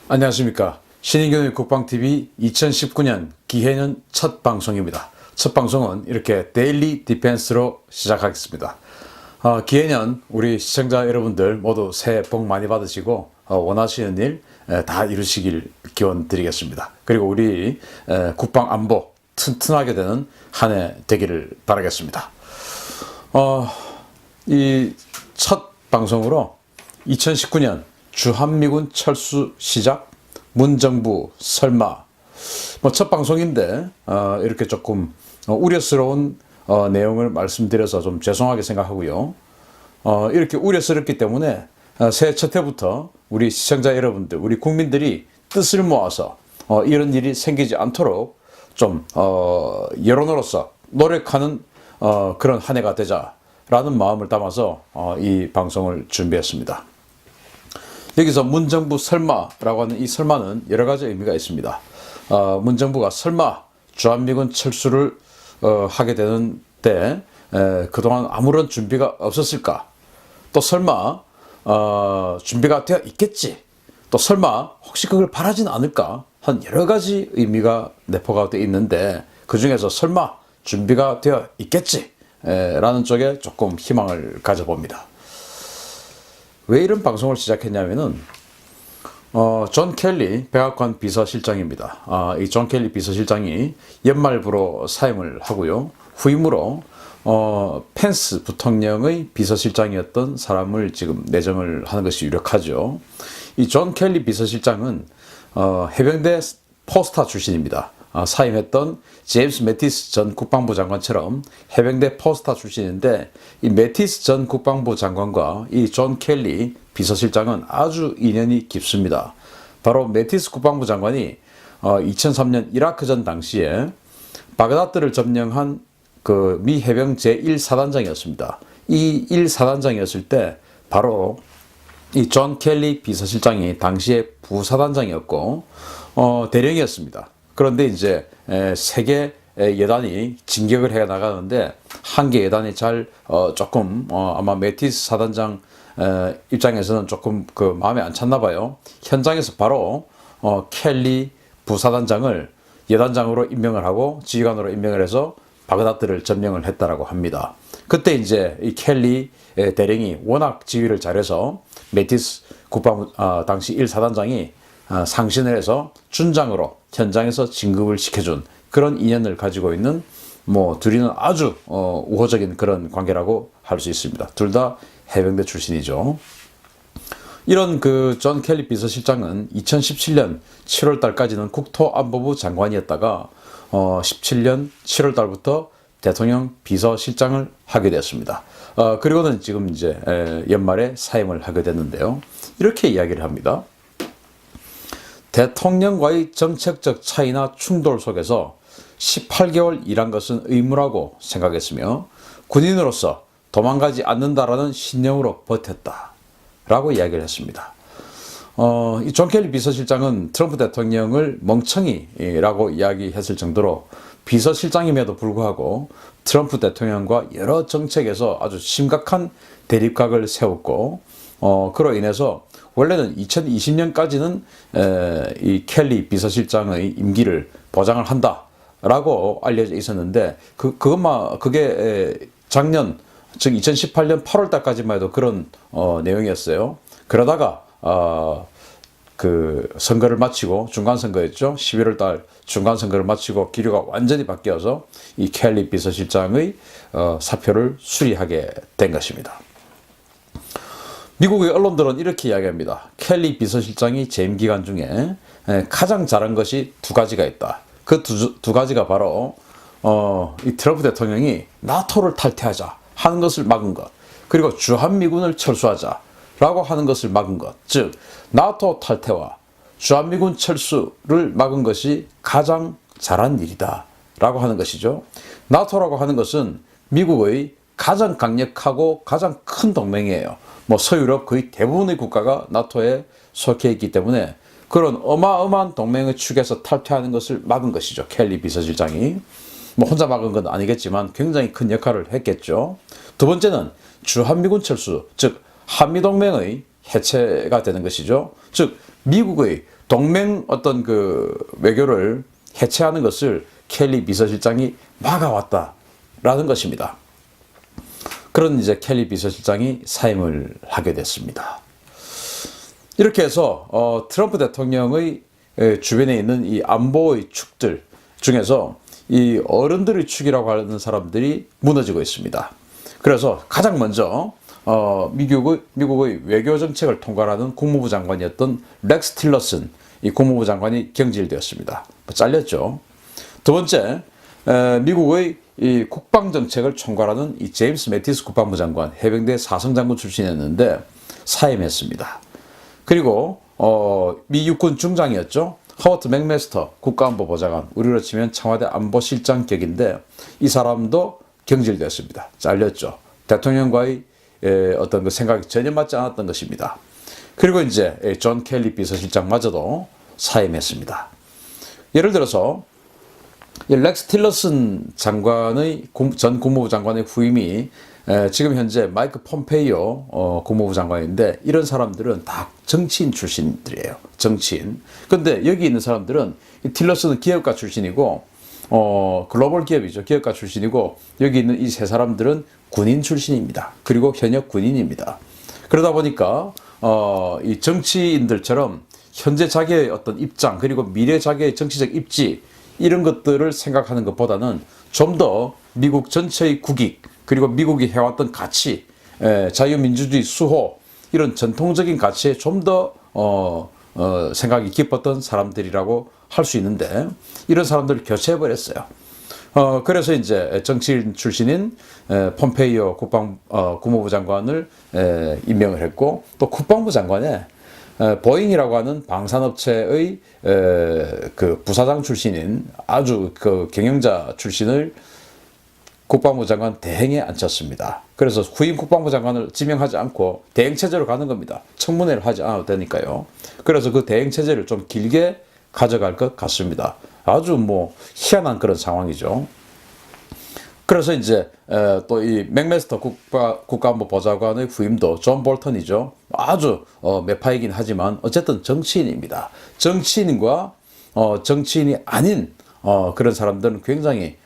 안녕하십니까. 신인경의 국방TV 2019년 기해년 첫 방송입니다. 첫 방송은 이렇게 데일리 디펜스로 시작하겠습니다. 기해년 우리 시청자 여러분들 모두 새해 복 많이 받으시고 원하시는 일 다 이루시길 기원 드리겠습니다. 그리고 우리 국방 안보 튼튼하게 되는 한 해 되기를 바라겠습니다. 이 첫 방송으로 2019년 주한미군 철수 시작, 문정부 설마. 첫 방송인데 이렇게 조금 우려스러운 내용을 말씀드려서 좀 죄송하게 생각하고요. 이렇게 우려스럽기 때문에 새해 첫 해부터 우리 시청자 여러분들, 우리 국민들이 뜻을 모아서 이런 일이 생기지 않도록 좀 여론으로서 노력하는 그런 한 해가 되자라는 마음을 담아서 이 방송을 준비했습니다. 여기서 문정부 설마라고 하는 이 설마는 여러 가지 의미가 있습니다. 문정부가 설마 주한미군 철수를 하게 되는 때 그동안 아무런 준비가 없었을까? 또 설마 준비가 되어 있겠지? 또 설마 혹시 그걸 바라진 않을까? 한 여러 가지 의미가 내포가 되어 있는데 그 중에서 설마 준비가 되어 있겠지? 라는 쪽에 조금 희망을 가져봅니다. 왜 이런 방송을 시작했냐면은 존 켈리 백악관 비서실장입니다. 이 존 켈리 비서실장이 연말부로 사임을 하고요. 후임으로 펜스 부통령의 비서실장이었던 사람을 지금 내정을 하는 것이 유력하죠. 이 존 켈리 비서실장은 해병대 포스타 출신입니다. 사임했던 제임스 매티스 전 국방부 장관처럼 해병대 포스타 출신인데 이 매티스 전 국방부 장관과 이 존 켈리 비서실장은 아주 인연이 깊습니다. 바로 매티스 국방부 장관이 2003년 이라크전 당시에 바그다드를 점령한 그 미 해병 제1사단장이었습니다. 이 1사단장이었을 때 바로 이 존 켈리 비서실장이 당시에 부사단장이었고 대령이었습니다. 그런데 이제 세 개 예단이 진격을 해 나가는데 한 개 예단이 잘 조금 아마 매티스 사단장 입장에서는 조금 그 마음에 안 찼나 봐요. 현장에서 바로 켈리 부사단장을 예단장으로 임명을 하고 지휘관으로 임명을 해서 바그다드를 점령을 했다라고 합니다. 그때 이제 이 켈리 대령이 워낙 지휘를 잘해서 매티스 국방부 당시 1사단장이 상신을 해서 준장으로 현장에서 진급을 시켜준 그런 인연을 가지고 있는 둘이는 아주 우호적인 그런 관계라고 할 수 있습니다. 둘 다 해병대 출신이죠. 이런 그 존 켈리 비서실장은 2017년 7월 달까지는 국토안보부 장관이었다가 17년 7월 달부터 대통령 비서실장을 하게 되었습니다. 그리고는 지금 이제 연말에 사임을 하게 됐는데요. 이렇게 이야기를 합니다. 대통령과의 정책적 차이나 충돌 속에서 18개월 일한 것은 의무라고 생각했으며 군인으로서 도망가지 않는다라는 신념으로 버텼다 라고 이야기를 했습니다. 이 존 켈리 비서실장은 트럼프 대통령을 멍청이라고 이야기했을 정도로 비서실장임에도 불구하고 트럼프 대통령과 여러 정책에서 아주 심각한 대립각을 세웠고 그로 인해서 원래는 2020년까지는 이 켈리 비서실장의 임기를 보장을 한다라고 알려져 있었는데 그게 작년 즉 2018년 8월 달까지만 해도 그런 내용이었어요. 그러다가 그 선거를 마치고 중간선거였죠. 11월 달 중간선거를 마치고 기류가 완전히 바뀌어서 이 켈리 비서실장의 사표를 수리하게 된 것입니다. 미국의 언론들은 이렇게 이야기합니다. 켈리 비서실장이 재임 기간 중에 가장 잘한 것이 두 가지가 있다. 그 두 가지가 바로 이 트럼프 대통령이 나토를 탈퇴하자 하는 것을 막은 것, 그리고 주한미군을 철수하자라고 하는 것을 막은 것, 즉 나토 탈퇴와 주한미군 철수를 막은 것이 가장 잘한 일이다라고 하는 것이죠. 나토라고 하는 것은 미국의 가장 강력하고 가장 큰 동맹이에요. 서유럽 거의 대부분의 국가가 나토에 속해 있기 때문에 그런 어마어마한 동맹의 축에서 탈퇴하는 것을 막은 것이죠. 켈리 비서실장이. 혼자 막은 건 아니겠지만 굉장히 큰 역할을 했겠죠. 두 번째는 주한미군 철수, 즉 한미동맹의 해체가 되는 것이죠. 즉 미국의 동맹 어떤 그 외교를 해체하는 것을 켈리 비서실장이 막아왔다라는 것입니다. 그런 이제 켈리 비서실장이 사임을 하게 됐습니다. 이렇게 해서 트럼프 대통령의 주변에 있는 이 안보의 축들 중에서 이 어른들의 축이라고 하는 사람들이 무너지고 있습니다. 그래서 가장 먼저 미국의 외교 정책을 통괄하는 국무부 장관이었던 렉스 틸러슨 이 국무부 장관이 경질되었습니다. 잘렸죠. 두 번째, 미국의 이 국방 정책을 총괄하는 이 제임스 매티스 국방부 장관, 해병대 사성장군 출신이었는데 사임했습니다. 그리고 미 육군 중장이었죠. 허버트 맥메스터 국가안보보좌관, 우리로 치면 청와대 안보실장격인데 이 사람도 경질되었습니다. 잘렸죠. 대통령과의 어떤 그 생각이 전혀 맞지 않았던 것입니다. 그리고 이제 존 켈리 비서실장마저도 사임했습니다. 예를 들어서 이 렉스 틸러슨 장관의 전 국무부 장관의 후임이 지금 현재 마이크 폼페이오 국무부 장관인데 이런 사람들은 다 정치인 출신들이에요. 정치인. 근데 여기 있는 사람들은 이 틸러슨은 기업가 출신이고 글로벌 기업이죠. 기업가 출신이고 여기 있는 이 세 사람들은 군인 출신입니다. 그리고 현역 군인입니다. 그러다 보니까 이 정치인들처럼 현재 자기의 어떤 입장 그리고 미래 자기의 정치적 입지 이런 것들을 생각하는 것보다는 좀 더 미국 전체의 국익 그리고 미국이 해왔던 가치, 자유민주주의 수호 이런 전통적인 가치에 좀 더 생각이 깊었던 사람들이라고 할 수 있는데 이런 사람들을 교체해버렸어요. 그래서 이제 정치인 출신인 폼페이오 국무부 장관을 임명을 했고 또 국방부 장관에 보잉이라고 하는 방산업체의 그 부사장 출신인 아주 그 경영자 출신을 국방부 장관 대행에 앉혔습니다. 그래서 후임 국방부 장관을 지명하지 않고 대행체제로 가는 겁니다. 청문회를 하지 않아도 되니까요. 그래서 그 대행체제를 좀 길게 가져갈 것 같습니다. 아주 뭐 희한한 그런 상황이죠. 그래서 이제 또 이 맥메스터 국가안보 보좌관의 후임도 존 볼턴이죠. 아주 매파이긴 하지만 어쨌든 정치인입니다. 정치인과 정치인이 아닌 그런 사람들은 굉장히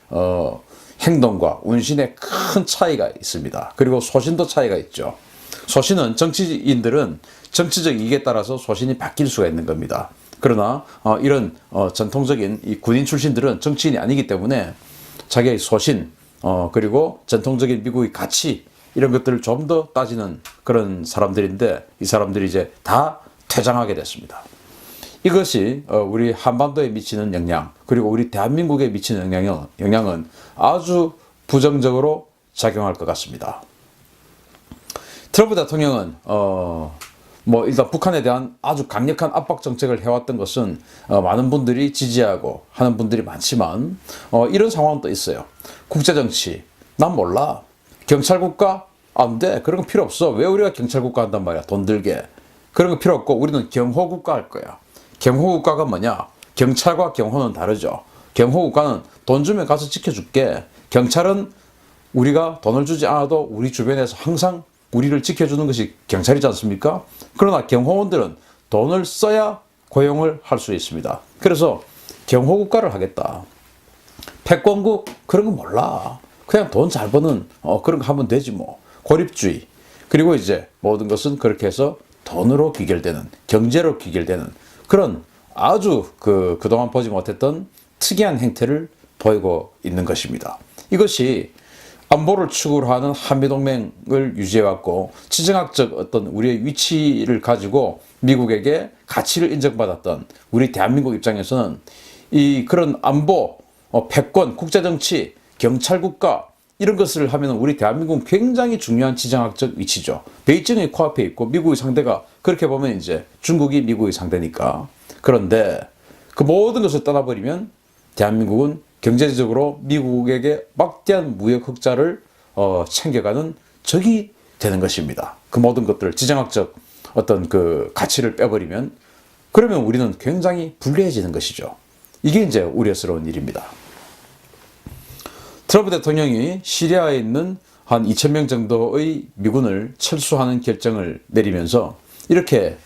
행동과 운신에 큰 차이가 있습니다. 그리고 소신도 차이가 있죠. 소신은 정치인들은 정치적 이익에 따라서 소신이 바뀔 수가 있는 겁니다. 그러나 이런 전통적인 이 군인 출신들은 정치인이 아니기 때문에 자기의 소신 그리고 전통적인 미국의 가치 이런 것들을 좀 더 따지는 그런 사람들인데 이 사람들이 이제 다 퇴장하게 됐습니다. 이것이 우리 한반도에 미치는 영향 그리고 우리 대한민국에 미치는 영향은 아주 부정적으로 작용할 것 같습니다. 트럼프 대통령은 뭐 일단 북한에 대한 아주 강력한 압박 정책을 해왔던 것은 많은 분들이 지지하고 하는 분들이 많지만 이런 상황도 있어요. 국제정치 난 몰라. 경찰국가 안 돼. 그런 거 필요 없어. 왜 우리가 경찰국가 한단 말이야. 돈 들게. 그런 거 필요 없고 우리는 경호국가 할 거야. 경호국가가 뭐냐. 경찰과 경호는 다르죠. 경호국가는 돈 주면 가서 지켜줄게. 경찰은 우리가 돈을 주지 않아도 우리 주변에서 항상 우리를 지켜주는 것이 경찰이지 않습니까? 그러나 경호원들은 돈을 써야 고용을 할 수 있습니다. 그래서 경호국가를 하겠다. 패권국 그런 거 몰라. 그냥 돈 잘 버는 그런 거 하면 되지 뭐. 고립주의. 그리고 이제 모든 것은 그렇게 해서 돈으로 귀결되는 경제로 귀결되는 그런 아주 그동안 보지 못했던 특이한 행태를 보이고 있는 것입니다. 이것이 안보를 축으로 하는 한미동맹을 유지해왔고 지정학적 어떤 우리의 위치를 가지고 미국에게 가치를 인정받았던 우리 대한민국 입장에서는 이 그런 안보, 패권, 국제정치, 경찰국가 이런 것을 하면 우리 대한민국은 굉장히 중요한 지정학적 위치죠. 베이징이 코앞에 있고 미국의 상대가 그렇게 보면 이제 중국이 미국의 상대니까. 그런데 그 모든 것을 떠나버리면 대한민국은 경제적으로 미국에게 막대한 무역 흑자를 챙겨가는 적이 되는 것입니다. 그 모든 것들을 지정학적 어떤 그 가치를 빼버리면 그러면 우리는 굉장히 불리해지는 것이죠. 이게 이제 우려스러운 일입니다. 트럼프 대통령이 시리아에 있는 한 2,000명 정도의 미군을 철수하는 결정을 내리면서 이렇게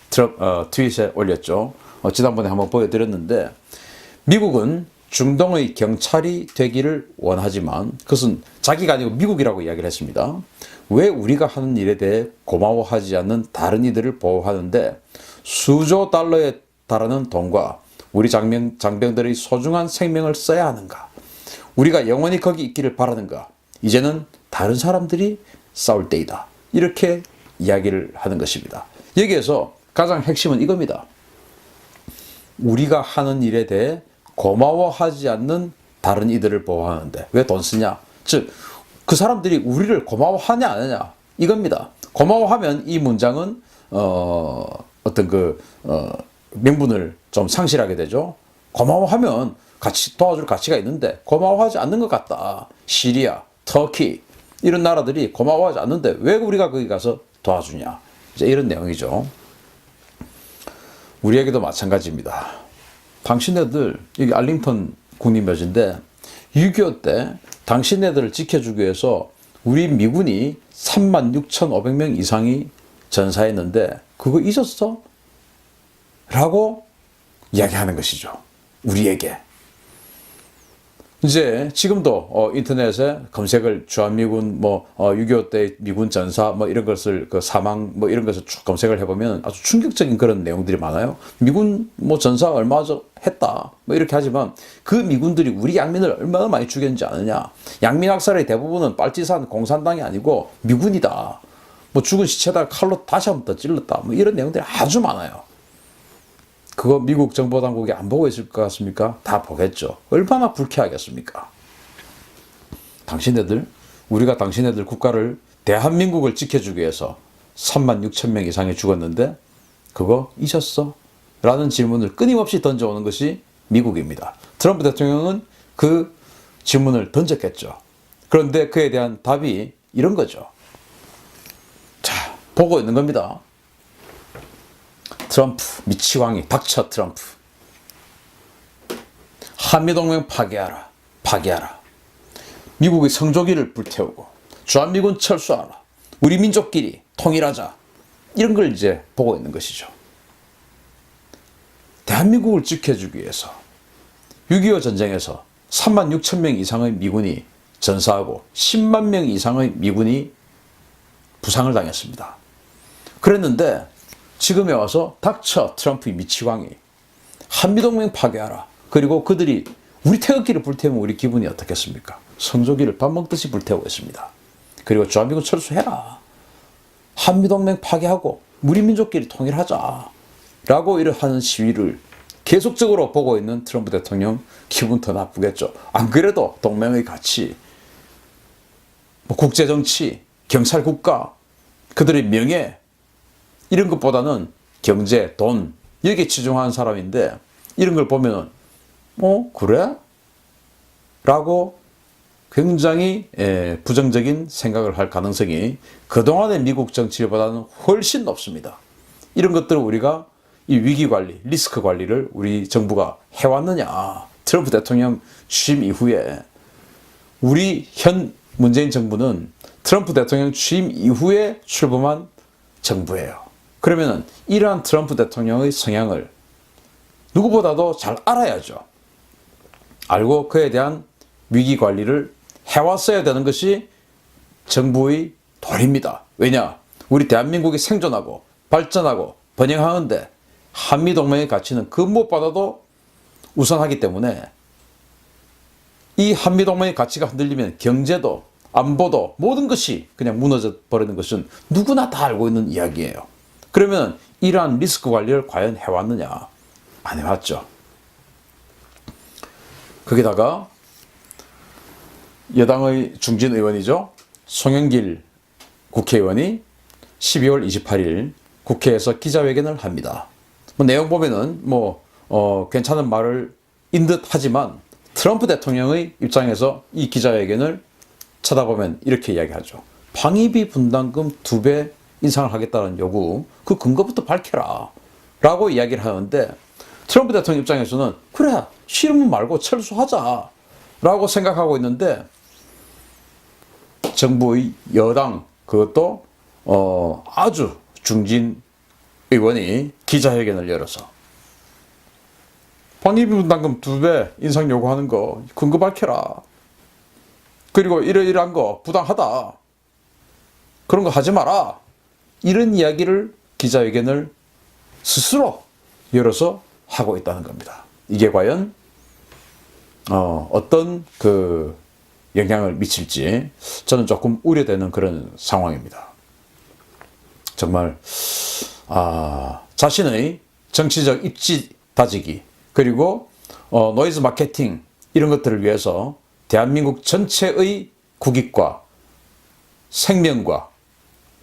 트윗에 올렸죠. 지난번에 한번 보여드렸는데, 미국은 중동의 경찰이 되기를 원하지만 그것은 자기가 아니고 미국이라고 이야기를 했습니다. 왜 우리가 하는 일에 대해 고마워하지 않는 다른 이들을 보호하는데 수조 달러에 달하는 돈과 우리 장병들의 소중한 생명을 써야 하는가? 우리가 영원히 거기 있기를 바라는가? 이제는 다른 사람들이 싸울 때이다. 이렇게 이야기를 하는 것입니다. 여기에서 가장 핵심은 이겁니다. 우리가 하는 일에 대해 고마워하지 않는 다른 이들을 보호하는데 왜 돈 쓰냐? 즉, 그 사람들이 우리를 고마워하냐 안 하냐 이겁니다. 고마워하면 이 문장은 명분을 좀 상실하게 되죠. 고마워하면 같이 도와줄 가치가 있는데 고마워하지 않는 것 같다. 시리아, 터키 이런 나라들이 고마워하지 않는데 왜 우리가 거기 가서 도와주냐? 이제 이런 내용이죠. 우리에게도 마찬가지입니다. 당신네들, 여기 알링턴 국립묘지인데 6.25 때 당신네들을 지켜주기 위해서 우리 미군이 36,500명 이상이 전사했는데 그거 잊었어? 라고 이야기하는 것이죠. 우리에게. 이제 지금도 인터넷에 검색을 주한미군 6.25 때 미군 전사 이런 것을 그 사망 이런 것을 쭉 검색을 해보면 아주 충격적인 그런 내용들이 많아요. 미군 전사 얼마 했다 이렇게 하지만 그 미군들이 우리 양민을 얼마나 많이 죽였는지 아느냐. 양민 학살의 대부분은 빨치산 공산당이 아니고 미군이다. 죽은 시체다 칼로 다시 한 번 더 찔렀다. 이런 내용들이 아주 많아요. 그거 미국 정보당국이 안 보고 있을 것 같습니까? 다 보겠죠. 얼마나 불쾌하겠습니까? 우리가 당신네들 국가를, 대한민국을 지켜주기 위해서 36,000명 이상이 죽었는데 그거 잊었어? 라는 질문을 끊임없이 던져오는 것이 미국입니다. 트럼프 대통령은 그 질문을 던졌겠죠. 그런데 그에 대한 답이 이런 거죠. 자, 보고 있는 겁니다. 트럼프, 미치광이, 닥쳐 트럼프. 한미동맹 파괴하라. 미국의 성조기를 불태우고 주한미군 철수하라. 우리 민족끼리 통일하자. 이런 걸 이제 보고 있는 것이죠. 대한민국을 지켜주기 위해서 6.25 전쟁에서 36,000명 이상의 미군이 전사하고 10만 명 이상의 미군이 부상을 당했습니다. 그랬는데 지금에 와서 닥쳐 트럼프의 미치광이 한미동맹 파괴하라. 그리고 그들이 우리 태극기를 불태우면 우리 기분이 어떻겠습니까? 성조기를 밥 먹듯이 불태우고 있습니다. 그리고 주한미군 철수해라. 한미동맹 파괴하고 우리 민족끼리 통일하자. 라고 이러한 시위를 계속적으로 보고 있는 트럼프 대통령 기분 더 나쁘겠죠. 안 그래도 동맹의 가치, 국제정치, 경찰국가, 그들의 명예 이런 것보다는 경제, 돈 여기에 치중한 사람인데 이런 걸 보면은 그래? 라고 굉장히 부정적인 생각을 할 가능성이 그동안의 미국 정치보다는 훨씬 높습니다. 이런 것들을 우리가 이 위기관리, 리스크 관리를 우리 정부가 해왔느냐. 트럼프 대통령 취임 이후에 우리 현 문재인 정부는 트럼프 대통령 취임 이후에 출범한 정부예요. 그러면 이러한 트럼프 대통령의 성향을 누구보다도 잘 알아야죠. 알고 그에 대한 위기 관리를 해왔어야 되는 것이 정부의 도리입니다. 왜냐? 우리 대한민국이 생존하고 발전하고 번영하는데 한미동맹의 가치는 그 무엇보다도 우선하기 때문에 이 한미동맹의 가치가 흔들리면 경제도 안보도 모든 것이 그냥 무너져 버리는 것은 누구나 다 알고 있는 이야기예요. 그러면 이러한 리스크 관리를 과연 해왔느냐? 안 해왔죠. 거기다가 여당의 중진 의원이죠. 송영길 국회의원이 12월 28일 국회에서 기자회견을 합니다. 내용 보면은 괜찮은 말을 인 듯 하지만 트럼프 대통령의 입장에서 이 기자회견을 쳐다보면 이렇게 이야기하죠. 방위비 분담금 2배 인상을 하겠다는 요구, 그 근거부터 밝혀라 라고 이야기를 하는데 트럼프 대통령 입장에서는 그래 싫으면 말고 철수하자 라고 생각하고 있는데 정부의 여당 그것도 아주 중진 의원이 기자회견을 열어서 방위비 분담금 2배 인상 요구하는 거 근거 밝혀라. 그리고 이러이러한 거 부당하다. 그런 거 하지 마라. 이런 이야기를 기자회견을 스스로 열어서 하고 있다는 겁니다. 이게 과연 어떤 그 영향을 미칠지 저는 조금 우려되는 그런 상황입니다. 정말 자신의 정치적 입지 다지기 그리고 노이즈 마케팅 이런 것들을 위해서 대한민국 전체의 국익과 생명과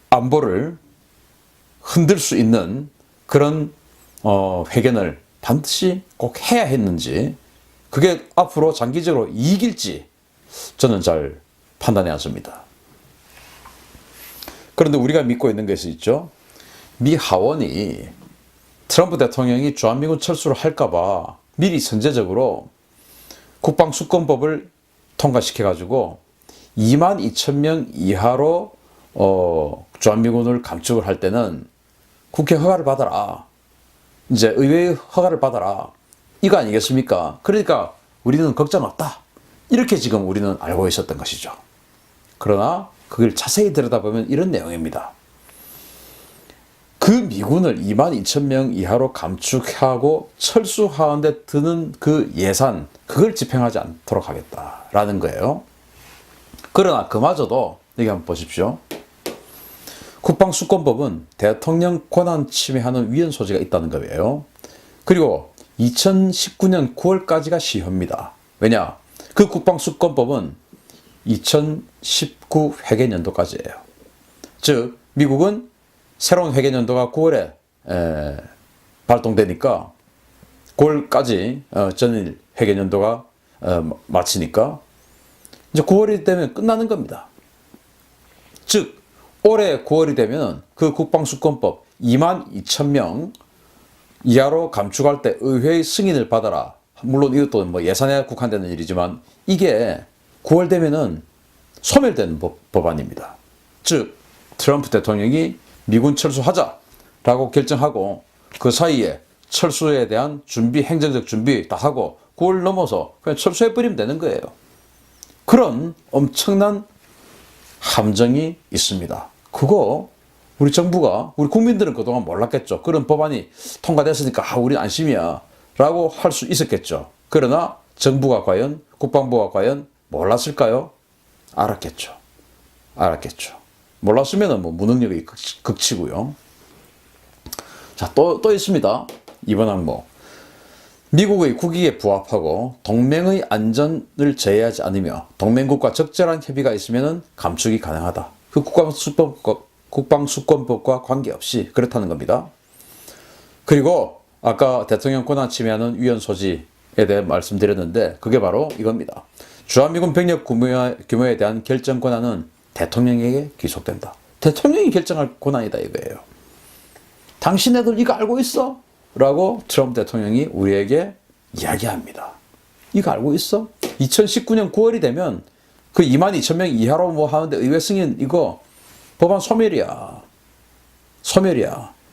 안보를 흔들 수 있는 그런 회견을 반드시 꼭 해야 했는지 그게 앞으로 장기적으로 이익일지 저는 잘 판단이 안 섭니다. 그런데 우리가 믿고 있는 것이 있죠. 미 하원이 트럼프 대통령이 주한미군 철수를 할까봐 미리 선제적으로 국방수권법을 통과시켜가지고 22,000명 이하로 주한미군을 감축을 할 때는 국회 허가를 받아라. 이제 의회의 허가를 받아라. 이거 아니겠습니까? 그러니까 우리는 걱정 없다. 이렇게 지금 우리는 알고 있었던 것이죠. 그러나 그걸 자세히 들여다보면 이런 내용입니다. 그 미군을 22,000명 이하로 감축하고 철수하는데 드는 그 예산, 그걸 집행하지 않도록 하겠다라는 거예요. 그러나 그마저도 여기 한번 보십시오. 국방수권법은 대통령 권한 침해하는 위헌 소지가 있다는 거예요. 그리고 2019년 9월까지가 시효입니다. 왜냐? 그 국방수권법은 2019 회계연도까지예요. 즉 미국은 새로운 회계연도가 9월에 발동되니까 9월까지 전일 회계연도가 마치니까 이제 9월이 되면 끝나는 겁니다. 즉 올해 9월이 되면 그 국방수권법 22,000명 이하로 감축할 때 의회의 승인을 받아라. 물론 이것도 뭐 예산에 국한되는 일이지만 이게 9월 되면은 소멸되는 법안입니다. 즉 트럼프 대통령이 미군 철수하자라고 결정하고 그 사이에 철수에 대한 준비, 행정적 준비 다 하고 9월 넘어서 그냥 철수해버리면 되는 거예요. 그런 엄청난 함정이 있습니다. 그거 우리 정부가, 우리 국민들은 그동안 몰랐겠죠. 그런 법안이 통과됐으니까 우리 안심이야 라고 할 수 있었겠죠. 그러나 정부가 과연, 국방부가 과연 몰랐을까요? 알았겠죠. 몰랐으면 뭐 무능력이 극치고요. 자, 또 있습니다. 이번 항목. 미국의 국익에 부합하고 동맹의 안전을 제해하지 않으며 동맹국과 적절한 협의가 있으면 감축이 가능하다. 그 국방수권법과 관계없이 그렇다는 겁니다. 그리고 아까 대통령 권한 침해하는 위헌 소지에 대해 말씀드렸는데 그게 바로 이겁니다. 주한미군 병력 규모에 대한 결정 권한은 대통령에게 귀속된다. 대통령이 결정할 권한이다 이거예요. 당신네들 이거 알고 있어? 라고 트럼프 대통령이 우리에게 이야기합니다. 이거 알고 있어? 2019년 9월이 되면 그 22,000명 이하로 뭐 하는데 의회 승인 이거 법안 소멸이야.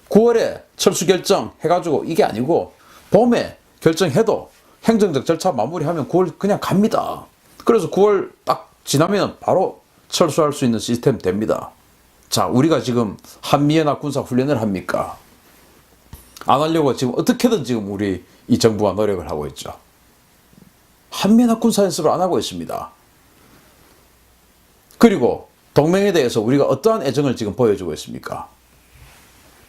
9월에 철수 결정 해가지고 이게 아니고 봄에 결정해도 행정적 절차 마무리하면 9월 그냥 갑니다. 그래서 9월 딱 지나면 바로 철수할 수 있는 시스템 됩니다. 자, 우리가 지금 한미연합 군사 훈련을 합니까? 안 하려고 지금 어떻게든 지금 우리 이 정부가 노력을 하고 있죠. 한미연합 군사 연습을 안 하고 있습니다. 그리고 동맹에 대해서 우리가 어떠한 애정을 지금 보여주고 있습니까?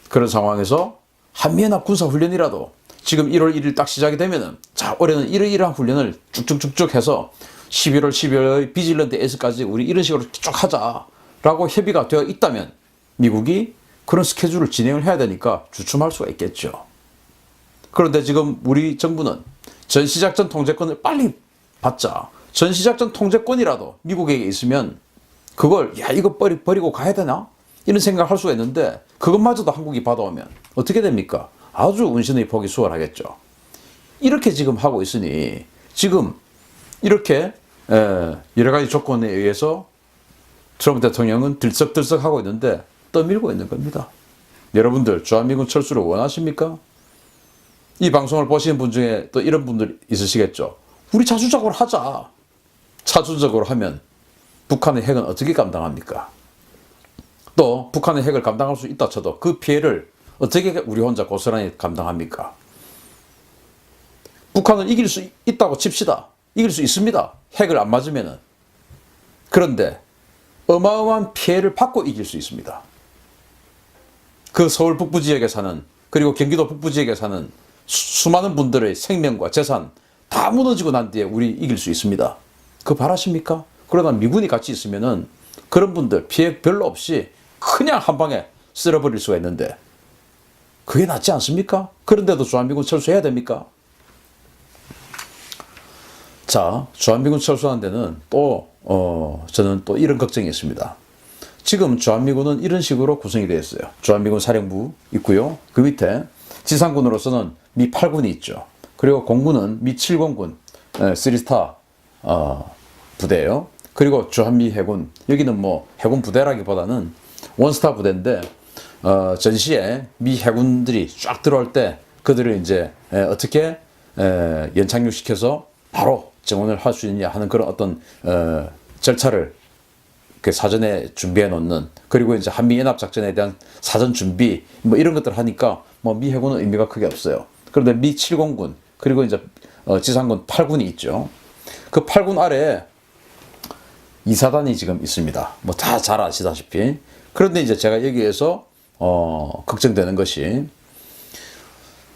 그런 상황에서 한미연합 군사 훈련이라도 지금 1월 1일 딱 시작이 되면은 자, 올해는 이러이러한 훈련을 쭉쭉쭉쭉 해서 11월 12월 비질런트 에이스까지 우리 이런 식으로 쭉 하자라고 협의가 되어 있다면 미국이 그런 스케줄을 진행을 해야 되니까 주춤할 수가 있겠죠. 그런데 지금 우리 정부는 전시작전 통제권을 빨리 받자. 전시작전 통제권이라도 미국에게 있으면 그걸 이거 버리고 가야 되나? 이런 생각을 할 수가 있는데 그것마저도 한국이 받아오면 어떻게 됩니까? 아주 운신의 폭이 수월하겠죠. 이렇게 지금 하고 있으니 지금 이렇게 여러 가지 조건에 의해서 트럼프 대통령은 들썩들썩 하고 있는데 떠밀고 있는 겁니다. 여러분들 주한미군 철수를 원하십니까? 이 방송을 보시는 분 중에 또 이런 분들 있으시겠죠. 우리 자주적으로 하자. 자주적으로 하면 북한의 핵은 어떻게 감당합니까? 또 북한의 핵을 감당할 수 있다 쳐도 그 피해를 어떻게 우리 혼자 고스란히 감당합니까? 북한을 이길 수 있다고 칩시다. 이길 수 있습니다. 핵을 안 맞으면은. 그런데 어마어마한 피해를 받고 이길 수 있습니다. 그 서울 북부 지역에 사는, 그리고 경기도 북부 지역에 사는 수많은 분들의 생명과 재산 다 무너지고 난 뒤에 우리 이길 수 있습니다. 그거 바라십니까? 그러다 미군이 같이 있으면은 그런 분들 피해 별로 없이 그냥 한 방에 쓸어버릴 수가 있는데 그게 낫지 않습니까? 그런데도 주한미군 철수해야 됩니까? 자, 주한미군 철수하는 데는 또 저는 또 이런 걱정이 있습니다. 지금 주한미군은 이런 식으로 구성이 되어 있어요. 주한미군 사령부 있고요. 그 밑에 지상군으로서는 미 8군이 있죠. 그리고 공군은 미 7공군 3스타 부대예요. 그리고 주한미 해군, 여기는 뭐 해군 부대라기보다는 원스타 부대인데 전시에 미 해군들이 쫙 들어올 때 그들을 이제 어떻게 연착륙시켜서 바로 증원을 할 수 있느냐 하는 그런 어떤 절차를 사전에 준비해 놓는, 그리고 이제 한미 연합 작전에 대한 사전 준비 뭐 이런 것들 하니까 뭐 미 해군은 의미가 크게 없어요. 그런데 미 7공군 그리고 이제 지상군 8군이 있죠. 그 8군 아래에 2사단이 지금 있습니다. 뭐 다 잘 아시다시피. 그런데 이제 제가 여기에서 걱정되는 것이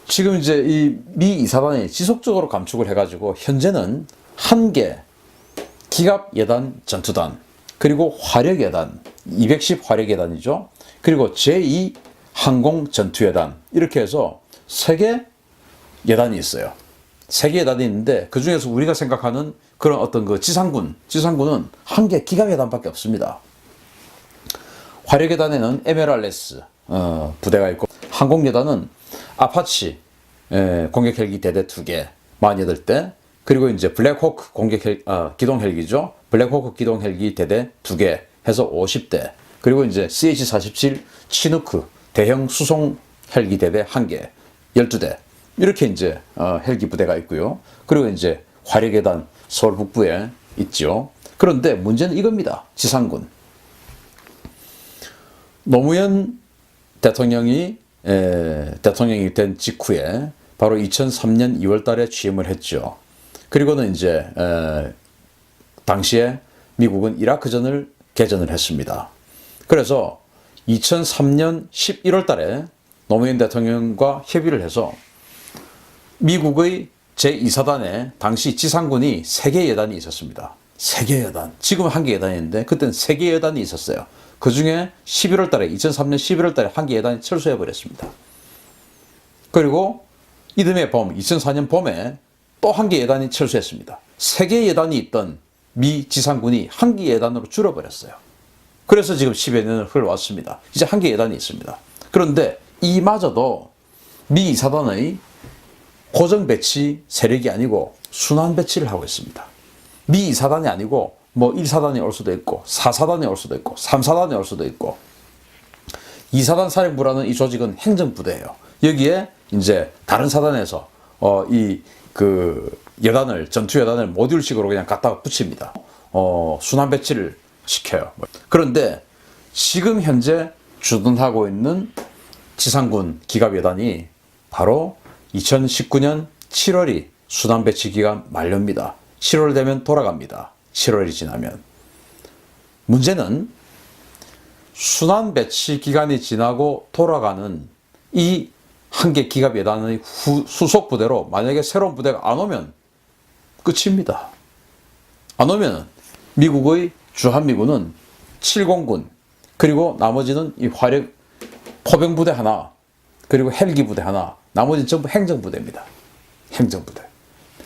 지금 이제 이 미 2사단이 지속적으로 감축을 해가지고 현재는 1개 기갑 예단 전투단, 그리고 화력 예단 210 화력 예단이죠. 그리고 제2 항공 전투예단, 이렇게 해서 3개 예단이 있어요. 3개 예단이 있는데 그 중에서 우리가 생각하는 그런 어떤 그 지상군은 1개 기갑 예단밖에 없습니다. 화력 예단에는 MLRS 부대가 있고, 항공 예단은 아파치 공격 헬기 대대 2개 48대, 그리고 이제 블랙호크 기동 헬기죠. 블랙호크 기동 헬기 대대 2개 해서 50대, 그리고 이제 CH-47 치누크 대형 수송 헬기 대대 1개 12대, 이렇게 이제 헬기 부대가 있고요. 그리고 이제 화력예단 서울 북부에 있죠. 그런데 문제는 이겁니다. 지상군. 노무현 대통령이 된 직후에 바로 2003년 2월 달에 취임을 했죠. 그리고는 이제 당시에 미국은 이라크전을 개전을 했습니다. 그래서 2003년 11월 달에 노무현 대통령과 협의를 해서 미국의 제2사단에 당시 지상군이 3개 여단이 있었습니다. 3개 여단. 지금은 1개 여단인데 그때는 3개 여단이 있었어요. 그 중에 11월 달에 2003년 11월 달에 1개 여단이 철수해 버렸습니다. 그리고 이듬해 봄 2004년 봄에 또 1개 여단이 철수했습니다. 3개 여단이 있던 미 지상군이 1개 여단으로 줄어버렸어요. 그래서 지금 10여 년을 흘러왔습니다. 이제 1개 여단이 있습니다. 그런데 이마저도 미 2사단의 고정 배치 세력이 아니고 순환 배치를 하고 있습니다. 미 2사단이 아니고 뭐 1사단이 올 수도 있고 4사단이 올 수도 있고 3사단이 올 수도 있고, 2사단 사령부라는 이 조직은 행정부대예요. 여기에 이제 다른 사단에서 여단을, 전투 여단을 모듈식으로 그냥 갖다가 붙입니다. 순환 배치를 시켜요. 그런데 지금 현재 주둔하고 있는 지상군 기갑 여단이 바로 2019년 7월이 순환 배치 기간 만료입니다. 7월 되면 돌아갑니다. 7월이 지나면. 문제는 순환 배치 기간이 지나고 돌아가는 이 1개 기갑 여단의 수속 부대로 만약에 새로운 부대가 안 오면 끝입니다. 안 오면 미국의 주한미군은 7공군, 그리고 나머지는 이 화력 포병부대 하나, 그리고 헬기 부대 하나, 나머지는 전부 행정부대입니다. 행정부대.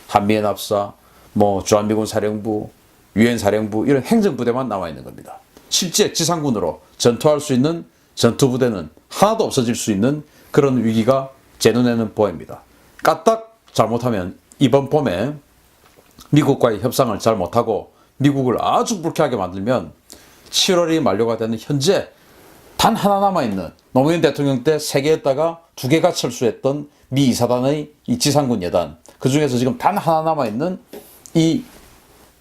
한미연합사, 뭐 주한미군 사령부, 유엔 사령부, 이런 행정부대만 남아 있는 겁니다. 실제 지상군으로 전투할 수 있는 전투부대는 하나도 없어질 수 있는 그런 위기가 제 눈에는 보입니다. 까딱 잘못하면 이번 봄에 미국과의 협상을 잘 못하고 미국을 아주 불쾌하게 만들면 7월이 만료가 되는 현재 단 하나 남아있는, 노무현 대통령 때 3개였다가 2개가 철수했던 미 2사단의 이 지상군 여단, 그 중에서 지금 단 하나 남아있는 이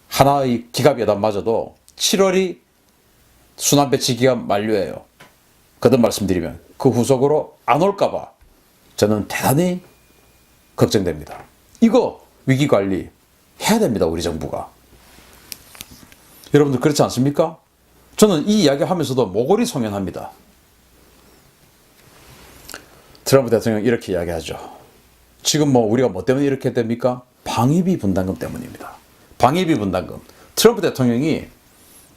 하나의 기갑 여단마저도 7월이 순환 배치 기간 만료예요. 거듭 말씀드리면 그 후속으로 안 올까봐 저는 대단히 걱정됩니다. 이거 위기관리 해야 됩니다. 우리 정부가. 여러분들 그렇지 않습니까? 저는 이 이야기 하면서도 모골이 송연합니다. 트럼프 대통령 이렇게 이야기하죠. 지금 우리가 뭐 때문에 이렇게 됩니까? 방위비 분담금 때문입니다. 방위비 분담금. 트럼프 대통령이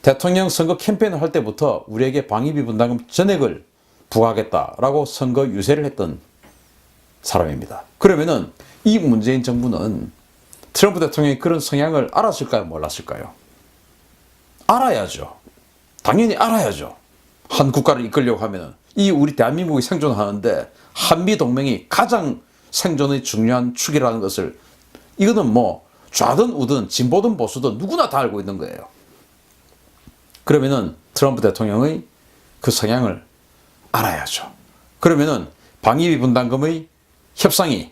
대통령 선거 캠페인을 할 때부터 우리에게 방위비 분담금 전액을 부과하겠다라고 선거 유세를 했던 사람입니다. 그러면은 이 문재인 정부는 트럼프 대통령이 그런 성향을 알았을까요? 몰랐을까요? 알아야죠. 당연히 알아야죠. 한 국가를 이끌려고 하면은 이 우리 대한민국이 생존하는데 한미 동맹이 가장 생존의 중요한 축이라는 것을, 이거는 좌든 우든 진보든 보수든 누구나 다 알고 있는 거예요. 그러면은 트럼프 대통령의 그 성향을 알아야죠. 그러면은 방위비 분담금의 협상이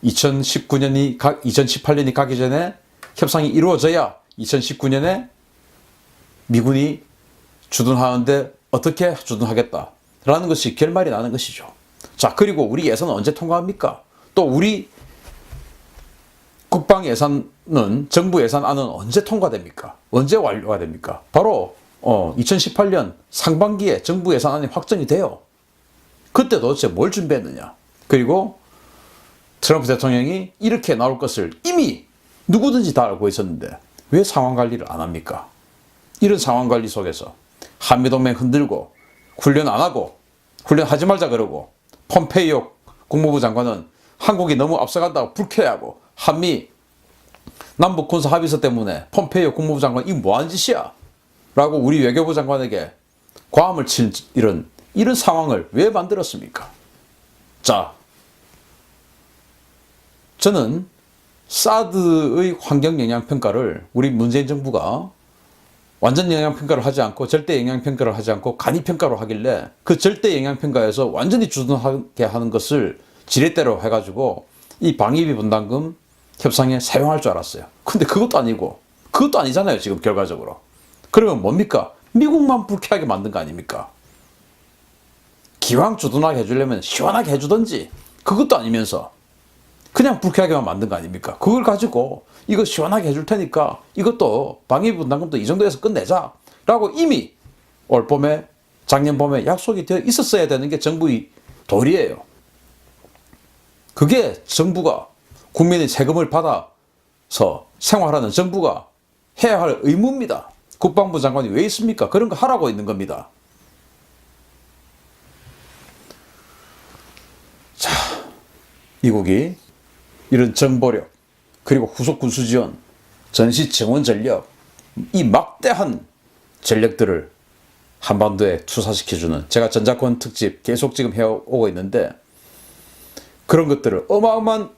2018년이 가기 전에 협상이 이루어져야 2019년에 미군이 주둔하는데 어떻게 주둔하겠다라는 것이 결말이 나는 것이죠. 자, 그리고 우리 예산은 언제 통과합니까? 또 우리 국방 예산은, 정부 예산안은 언제 통과됩니까? 언제 완료가 됩니까? 바로 2018년 상반기에 정부 예산안이 확정이 돼요. 그때 도대체 뭘 준비했느냐? 그리고 트럼프 대통령이 이렇게 나올 것을 이미 누구든지 다 알고 있었는데 왜 상황 관리를 안 합니까? 이런 상황 관리 속에서 한미동맹 흔들고 훈련 안 하고 훈련하지 말자 그러고, 폼페이오 국무부 장관은 한국이 너무 앞서간다고 불쾌해하고, 한미 남북 군사 합의서 때문에 폼페이오 국무부 장관 이거 뭐하는 짓이야? 라고 우리 외교부 장관에게 과음을 칠 이런 상황을 왜 만들었습니까? 자, 저는 사드의 환경 영향 평가를 우리 문재인 정부가 완전 영향 평가를 하지 않고 절대 영향 평가를 하지 않고 간이 평가로 하길래 그 절대 영향 평가에서 완전히 주둔하게 하는 것을 지렛대로 해가지고 이 방위비 분담금 협상에 사용할 줄 알았어요. 근데 그것도 아니고, 그것도 아니잖아요 지금 결과적으로. 그러면 뭡니까? 미국만 불쾌하게 만든 거 아닙니까? 기왕 주둔하게 해주려면 시원하게 해주든지, 그것도 아니면서 그냥 불쾌하게만 만든 거 아닙니까? 그걸 가지고 이거 시원하게 해줄 테니까 이것도 방위비 분담금도 이 정도에서 끝내자 라고 이미 올 봄에, 작년 봄에 약속이 되어 있었어야 되는 게 정부의 도리예요. 그게 정부가, 국민의 세금을 받아서 생활하는 정부가 해야 할 의무입니다. 국방부 장관이 왜 있습니까? 그런 거 하라고 있는 겁니다. 자, 미국이 이런 정보력, 그리고 후속 군수 지원, 전시 증원 전력, 이 막대한 전력들을 한반도에 투사시켜주는, 제가 전작권 특집 계속 지금 해오고 있는데, 그런 것들을, 어마어마한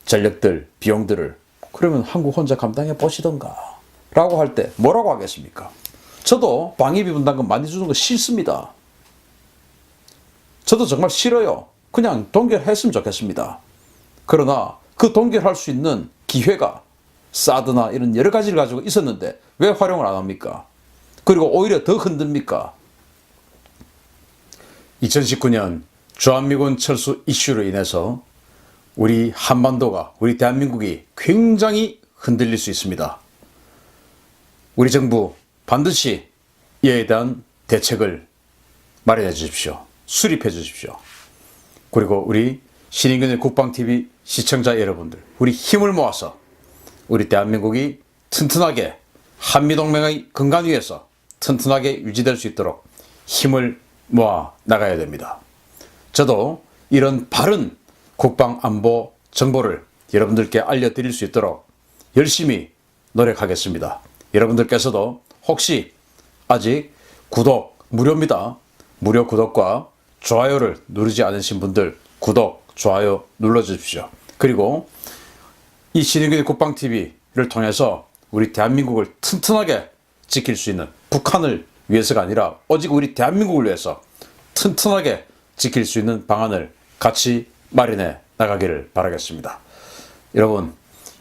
전력들, 비용들을 그러면 한국 혼자 감당해 보시던가 라고 할 때 뭐라고 하겠습니까? 저도 방위비 분담금 많이 주는 거 싫습니다. 저도 정말 싫어요. 그냥 동결했으면 좋겠습니다. 그러나 그 동결할 수 있는 기회가 사드나 이런 여러 가지를 가지고 있었는데 왜 활용을 안 합니까? 그리고 오히려 더 흔듭니까? 2019년 주한미군 철수 이슈로 인해서 우리 한반도가, 우리 대한민국이 굉장히 흔들릴 수 있습니다. 우리 정부 반드시 이에 대한 대책을 마련해 주십시오. 수립해 주십시오. 그리고 우리 신인근의 국방TV 시청자 여러분들, 우리 힘을 모아서 우리 대한민국이 튼튼하게 한미동맹의 근간 위에서 튼튼하게 유지될 수 있도록 힘을 모아 나가야 됩니다. 저도 이런 바른 국방안보 정보를 여러분들께 알려드릴 수 있도록 열심히 노력하겠습니다. 여러분들께서도 혹시 아직 구독 무료입니다. 무료 구독과 좋아요를 누르지 않으신 분들 구독, 좋아요 눌러주십시오. 그리고 이 신인근의 국방TV를 통해서 우리 대한민국을 튼튼하게 지킬 수 있는, 북한을 위해서가 아니라 오직 우리 대한민국을 위해서 튼튼하게 지킬 수 있는 방안을 같이 마련해 나가기를 바라겠습니다. 여러분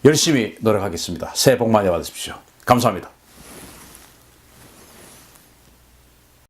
열심히 노력하겠습니다. 새해 복 많이 받으십시오. 감사합니다.